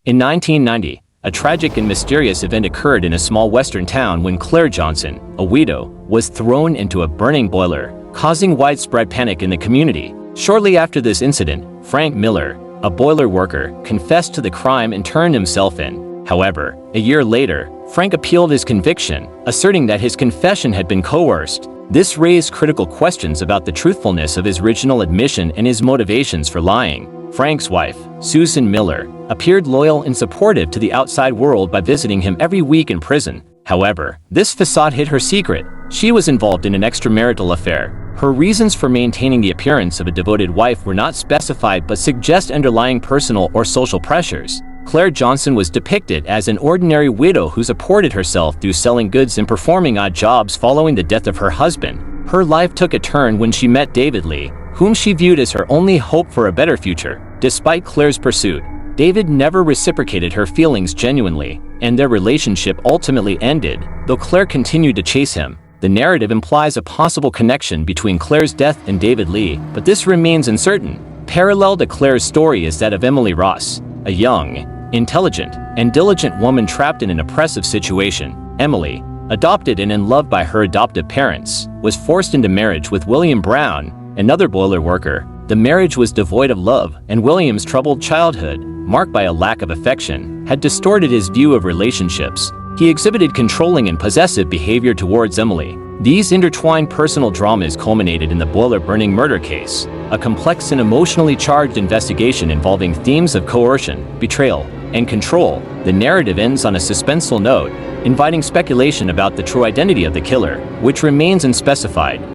In 1990, a tragic and mysterious event occurred in a small western town when Claire Johnson, a widow, was thrown into a burning boiler, causing widespread panic in the community. Shortly after this incident, Frank Miller, a boiler worker, confessed to the crime and turned himself in. However, a year later, Frank appealed his conviction, asserting that his confession had been coerced. This raised critical questions about the truthfulness of his original admission and his motivations for lying. Frank's wife, Susan Miller, appeared loyal and supportive to the outside world by visiting him every week in prison. However, this facade hid her secret. She was involved in an extramarital affair. Her reasons for maintaining the appearance of a devoted wife were not specified but suggest underlying personal or social pressures. Claire Johnson was depicted as an ordinary widow who supported herself through selling goods and performing odd jobs following the death of her husband. Her life took a turn when she met David Lee, whom she viewed as her only hope for a better future. Despite Claire's pursuit, David never reciprocated her feelings genuinely, and their relationship ultimately ended, though Claire continued to chase him. The narrative implies a possible connection between Claire's death and David Lee, but this remains uncertain. Parallel to Claire's story is that of Emily Ross, a young, intelligent, and diligent woman trapped in an oppressive situation. Emily, adopted and unloved by her adoptive parents, was forced into marriage with William Brown, another boiler worker. The marriage was devoid of love, and William's troubled childhood, marked by a lack of affection, had distorted his view of relationships. He exhibited controlling and possessive behavior towards Emily. These intertwined personal dramas culminated in the boiler burning murder case, a complex and emotionally charged investigation involving themes of coercion, betrayal, and control. The narrative ends on a suspenseful note, inviting speculation about the true identity of the killer, which remains unspecified.